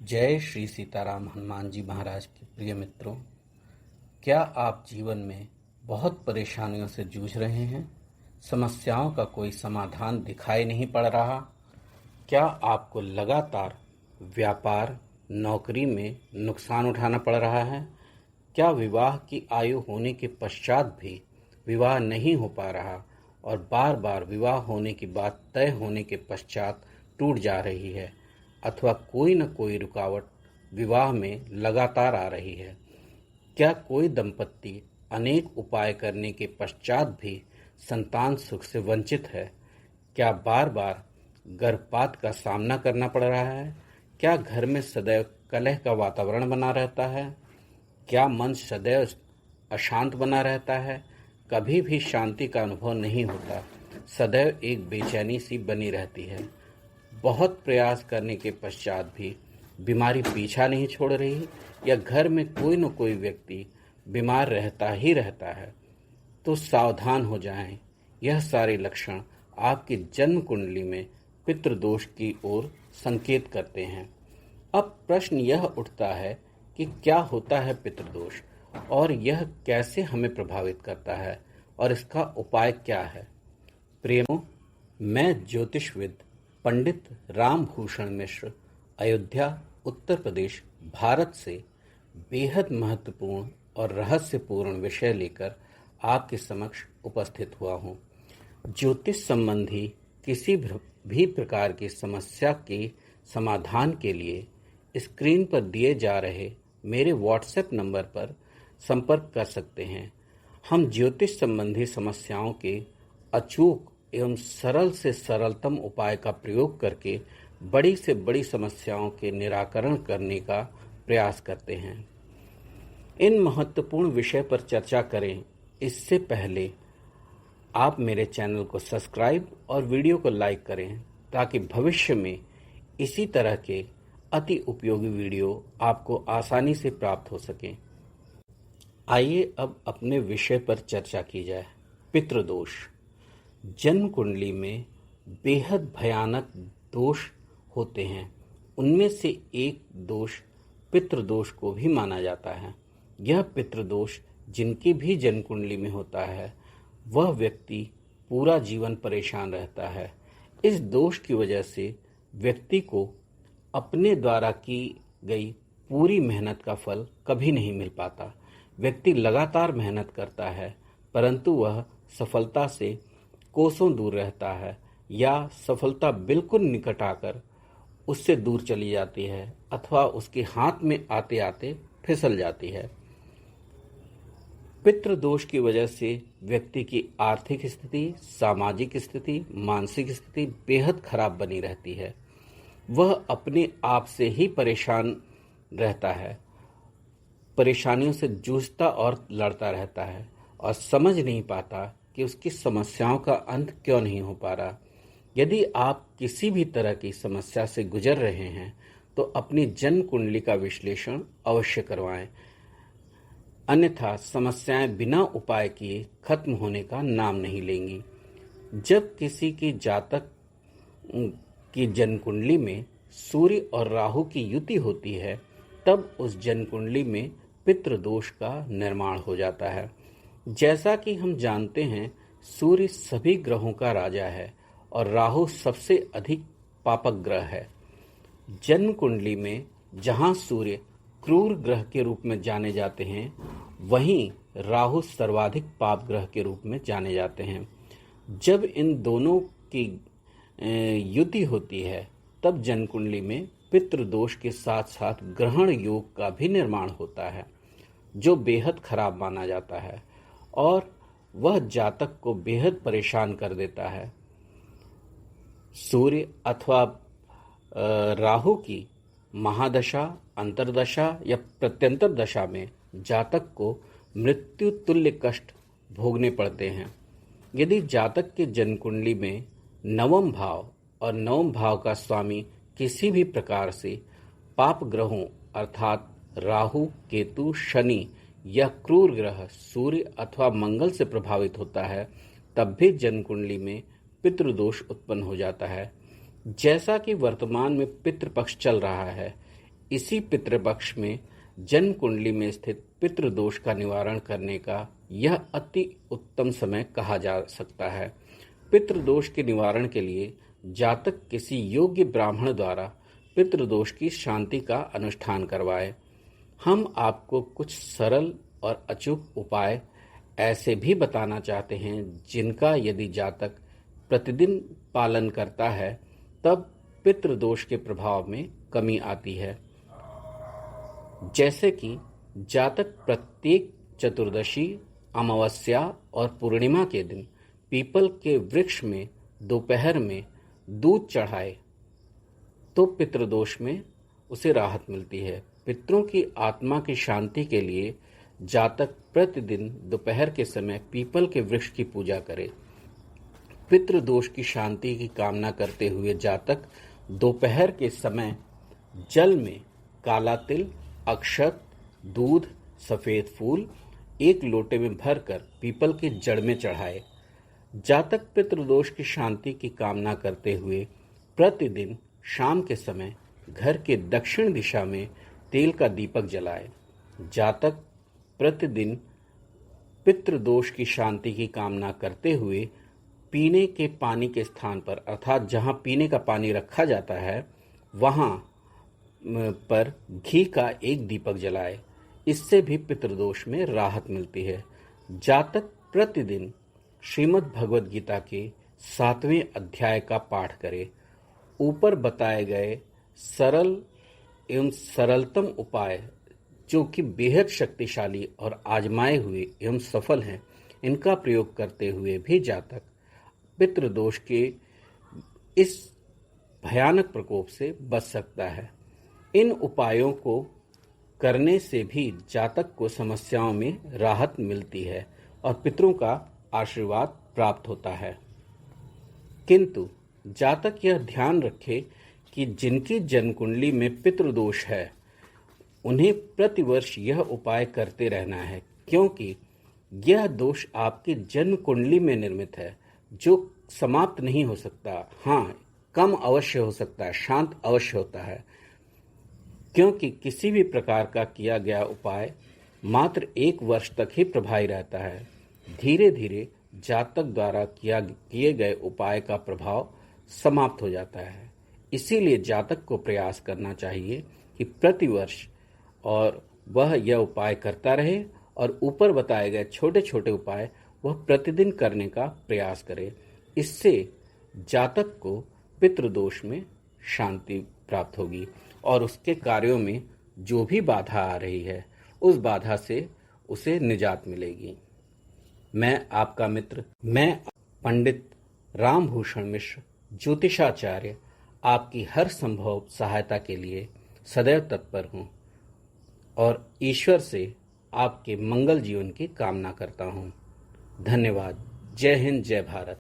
जय श्री सीताराम हनुमान जी महाराज के प्रिय मित्रों। क्या आप जीवन में बहुत परेशानियों से जूझ रहे हैं? समस्याओं का कोई समाधान दिखाई नहीं पड़ रहा? क्या आपको लगातार व्यापार, नौकरी में नुकसान उठाना पड़ रहा है? क्या विवाह की आयु होने के पश्चात भी विवाह नहीं हो पा रहा और बार बार विवाह होने की बात तय होने के पश्चात टूट जा रही है? अथवा कोई न कोई रुकावट विवाह में लगातार आ रही है? क्या कोई दंपत्ति अनेक उपाय करने के पश्चात भी संतान सुख से वंचित है? क्या बार बार गर्भपात का सामना करना पड़ रहा है? क्या घर में सदैव कलह का वातावरण बना रहता है? क्या मन सदैव अशांत बना रहता है? कभी भी शांति का अनुभव नहीं होता, सदैव एक बेचैनी सी बनी रहती है। बहुत प्रयास करने के पश्चात भी बीमारी पीछा नहीं छोड़ रही या घर में कोई न कोई व्यक्ति बीमार रहता ही रहता है, तो सावधान हो जाएं। यह सारे लक्षण आपकी जन्म कुंडली में पितृदोष की ओर संकेत करते हैं। अब प्रश्न यह उठता है कि क्या होता है पितृदोष और यह कैसे हमें प्रभावित करता है और इसका उपाय क्या है? प्रेमों, मैं ज्योतिषविद पंडित रामभूषण मिश्र अयोध्या, उत्तर प्रदेश, भारत से बेहद महत्वपूर्ण और रहस्यपूर्ण विषय लेकर आपके समक्ष उपस्थित हुआ हूँ। ज्योतिष संबंधी किसी भी प्रकार की समस्या के समाधान के लिए स्क्रीन पर दिए जा रहे मेरे व्हाट्सएप नंबर पर संपर्क कर सकते हैं। हम ज्योतिष संबंधी समस्याओं के अचूक एवं सरल से सरलतम उपाय का प्रयोग करके बड़ी से बड़ी समस्याओं के निराकरण करने का प्रयास करते हैं। इन महत्वपूर्ण विषय पर चर्चा करें इससे पहले आप मेरे चैनल को सब्सक्राइब और वीडियो को लाइक करें ताकि भविष्य में इसी तरह के अति उपयोगी वीडियो आपको आसानी से प्राप्त हो सकें। आइए अब अपने विषय पर चर्चा की जाए। पितृदोष। जन्म कुंडली में बेहद भयानक दोष होते हैं। उनमें से एक दोष पितृदोष को भी माना जाता है। यह पितृदोष जिनकी भी जन्म कुंडली में होता है, वह व्यक्ति पूरा जीवन परेशान रहता है। इस दोष की वजह से व्यक्ति को अपने द्वारा की गई पूरी मेहनत का फल कभी नहीं मिल पाता। व्यक्ति लगातार मेहनत करता है परंतु वह सफलता से कोसों दूर रहता है या सफलता बिल्कुल निकट आकर उससे दूर चली जाती है अथवा उसके हाथ में आते आते फिसल जाती है। पितृदोष की वजह से व्यक्ति की आर्थिक स्थिति, सामाजिक स्थिति, मानसिक स्थिति बेहद खराब बनी रहती है। वह अपने आप से ही परेशान रहता है, परेशानियों से जूझता और लड़ता रहता है और समझ नहीं पाता कि उसकी समस्याओं का अंत क्यों नहीं हो पा रहा। यदि आप किसी भी तरह की समस्या से गुजर रहे हैं तो अपनी जन्म कुंडली का विश्लेषण अवश्य करवाएं, अन्यथा समस्याएं बिना उपाय किए खत्म होने का नाम नहीं लेंगी। जब किसी की जातक की जन्म कुंडली में सूर्य और राहु की युति होती है तब उस जन्म कुंडली में पितृदोष का निर्माण हो जाता है। जैसा कि हम जानते हैं, सूर्य सभी ग्रहों का राजा है और राहु सबसे अधिक पापक ग्रह है। जन्म कुंडली में जहां सूर्य क्रूर ग्रह के रूप में जाने जाते हैं, वहीं राहु सर्वाधिक पाप ग्रह के रूप में जाने जाते हैं। जब इन दोनों की युति होती है तब जन्म कुंडली में पितृदोष के साथ साथ ग्रहण योग का भी निर्माण होता है, जो बेहद खराब माना जाता है और वह जातक को बेहद परेशान कर देता है। सूर्य अथवा राहु की महादशा, अंतर्दशा या प्रत्यंतर दशा में जातक को मृत्यु तुल्य कष्ट भोगने पड़ते हैं। यदि जातक के जन्म कुंडली में नवम भाव और नवम भाव का स्वामी किसी भी प्रकार से पाप ग्रहों अर्थात राहु, केतु, शनि या क्रूर ग्रह सूर्य अथवा मंगल से प्रभावित होता है, तब भी जन्म कुंडली में पितृदोष उत्पन्न हो जाता है। जैसा कि वर्तमान में पितृपक्ष चल रहा है, इसी पितृपक्ष में जन्म कुंडली में स्थित पितृदोष का निवारण करने का यह अति उत्तम समय कहा जा सकता है। पितृदोष के निवारण के लिए जातक किसी योग्य ब्राह्मण द्वारा पितृदोष की शांति का अनुष्ठान करवाए। हम आपको कुछ सरल और अचूक उपाय ऐसे भी बताना चाहते हैं जिनका यदि जातक प्रतिदिन पालन करता है तब पितृदोष के प्रभाव में कमी आती है। जैसे कि जातक प्रत्येक चतुर्दशी, अमावस्या और पूर्णिमा के दिन पीपल के वृक्ष में दोपहर में दूध चढ़ाए तो पितृदोष में उसे राहत मिलती है। पितरों की आत्मा की शांति के लिए जातक प्रतिदिन दोपहर के समय पीपल के वृक्ष की पूजा करे। पितृदोष की शांति की कामना करते हुए जातक दोपहर के समय जल में काला तिल, अक्षत, दूध, सफेद फूल एक लोटे में भरकर पीपल की जड़ में चढ़ाए। जातक पितृदोष की शांति की कामना करते हुए प्रतिदिन शाम के समय घर के दक्षिण दिशा में तेल का दीपक जलाए। जातक प्रतिदिन पितृदोष की शांति की कामना करते हुए पीने के पानी के स्थान पर अर्थात जहाँ पीने का पानी रखा जाता है वहाँ पर घी का एक दीपक जलाए। इससे भी पितृदोष में राहत मिलती है। जातक प्रतिदिन श्रीमद् भगवद गीता के 7वें अध्याय का पाठ करे। ऊपर बताए गए सरल एवं सरलतम उपाय जो कि बेहद शक्तिशाली और आजमाए हुए एवं सफल हैं, इनका प्रयोग करते हुए भी जातक पितृदोष के इस भयानक प्रकोप से बच सकता है। इन उपायों को करने से भी जातक को समस्याओं में राहत मिलती है और पितरों का आशीर्वाद प्राप्त होता है। किंतु जातक यह ध्यान रखे कि जिनकी जन्म कुंडली में पितृदोष है उन्हें प्रतिवर्ष यह उपाय करते रहना है, क्योंकि यह दोष आपकी जन्म कुंडली में निर्मित है जो समाप्त नहीं हो सकता। हाँ, कम अवश्य हो सकता है, शांत अवश्य होता है, क्योंकि किसी भी प्रकार का किया गया उपाय मात्र 1 वर्ष तक ही प्रभावी रहता है। धीरे धीरे जातक द्वारा किए गए उपाय का प्रभाव समाप्त हो जाता है। इसीलिए जातक को प्रयास करना चाहिए कि प्रतिवर्ष और वह यह उपाय करता रहे और ऊपर बताए गए छोटे छोटे उपाय वह प्रतिदिन करने का प्रयास करे। इससे जातक को पितृदोष में शांति प्राप्त होगी और उसके कार्यों में जो भी बाधा आ रही है उस बाधा से उसे निजात मिलेगी। मैं आपका मित्र, मैं पंडित रामभूषण मिश्र, ज्योतिषाचार्य, आपकी हर संभव सहायता के लिए सदैव तत्पर हूँ और ईश्वर से आपके मंगल जीवन की कामना करता हूँ। धन्यवाद। जय हिंद, जय भारत।